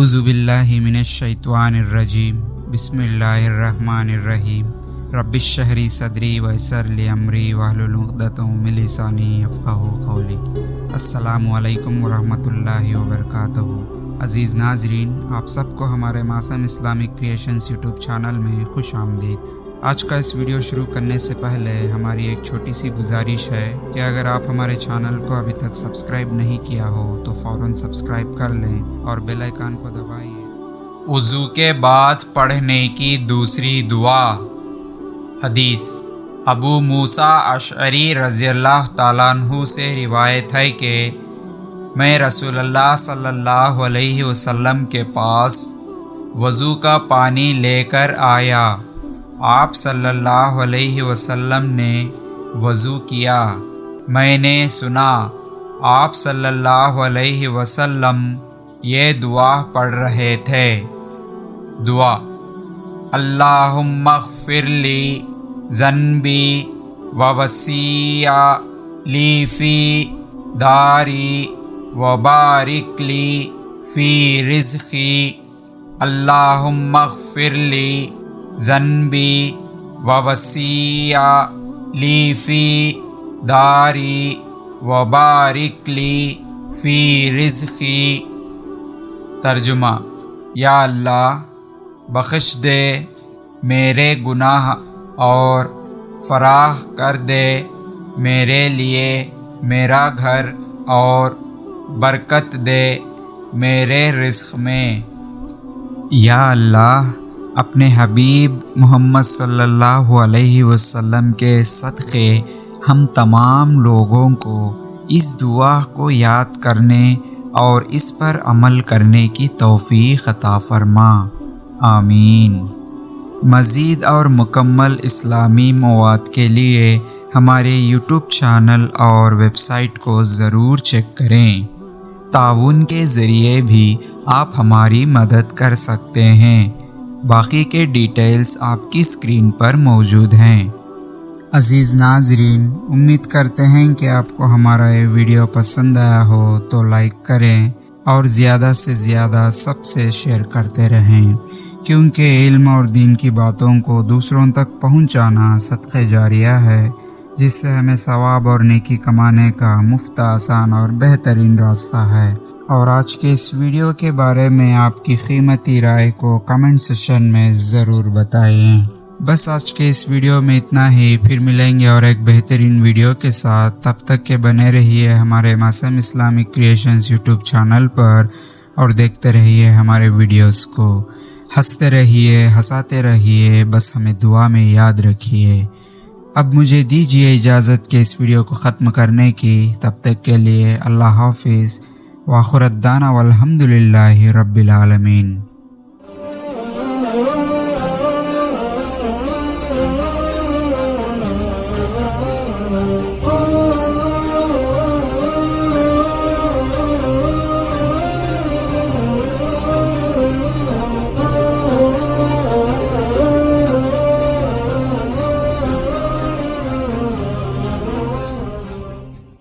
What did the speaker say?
اعوذ باللہ من الشیطان الرجیم بسم اللہ الرحمن الرحیم رب اشرح لی صدری ویسر لی امری واحلل عقدۃ من لسانی یفقہوا قولی۔ السلام علیکم ورحمۃ اللہ وبرکاتہ۔ عزیز ناظرین، آپ سب کو ہمارے معصوم اسلامک کریشنز یوٹیوب چینل میں خوش آمدید۔ آج کا اس ویڈیو شروع کرنے سے پہلے ہماری ایک چھوٹی سی گزارش ہے کہ اگر آپ ہمارے چینل کو ابھی تک سبسکرائب نہیں کیا ہو تو فوراً سبسکرائب کر لیں اور بیل آئیکن کو دبائیے۔ وضو کے بعد پڑھنے کی دوسری دعا۔ حدیث: ابو موسیٰ اشعری رضی اللہ تعالیٰ عنہ سے روایت ہے کہ میں رسول اللہ صلی اللہ علیہ وسلم کے پاس وضو کا پانی لے کر آیا۔ آپ صلی اللہ علیہ وسلم نے وضو کیا۔ میں نے سنا آپ صلی اللہ علیہ وسلم یہ دعا پڑھ رہے تھے۔ دعا: اللہم اغفر لی ذنبی ووسع لی فی داری وبارک لی فی رزقی۔ اللہم اغفر لی ذنبی ووسع لی فی داری وبارک لی فی رزقی۔ ترجمہ: یا اللہ، بخش دے میرے گناہ اور فراخ کر دے میرے لیے میرا گھر اور برکت دے میرے رزق میں۔ یا اللہ، اپنے حبیب محمد صلی اللہ علیہ وسلم کے صدقے ہم تمام لوگوں کو اس دعا کو یاد کرنے اور اس پر عمل کرنے کی توفیق عطا فرما، آمین۔ مزید اور مکمل اسلامی مواد کے لیے ہمارے یوٹیوب چینل اور ویب سائٹ کو ضرور چیک کریں۔ تعاون کے ذریعے بھی آپ ہماری مدد کر سکتے ہیں۔ باقی کے ڈیٹیلز آپ کی اسکرین پر موجود ہیں۔ عزیز ناظرین، امید کرتے ہیں کہ آپ کو ہمارا یہ ویڈیو پسند آیا ہو تو لائک کریں اور زیادہ سے زیادہ سب سے شیئر کرتے رہیں، کیونکہ علم اور دین کی باتوں کو دوسروں تک پہنچانا صدقہ جاریہ ہے، جس سے ہمیں ثواب اور نیکی کمانے کا مفت، آسان اور بہترین راستہ ہے۔ اور آج کے اس ویڈیو کے بارے میں آپ کی قیمتی رائے کو کمنٹ سیکشن میں ضرور بتائیں۔ بس آج کے اس ویڈیو میں اتنا ہی، پھر ملیں گے اور ایک بہترین ویڈیو کے ساتھ۔ تب تک کے بنے رہیے ہمارے معصوم اسلامک کریشنز یوٹیوب چینل پر اور دیکھتے رہیے ہمارے ویڈیوز کو۔ ہنستے رہیے، ہنساتے رہیے، بس ہمیں دعا میں یاد رکھیے۔ اب مجھے دیجیے اجازت کہ اس ویڈیو کو ختم کرنے کی۔ تب تک کے لیے اللہ حافظ، وآخر دعوانا والحمد للہ رب العالمین۔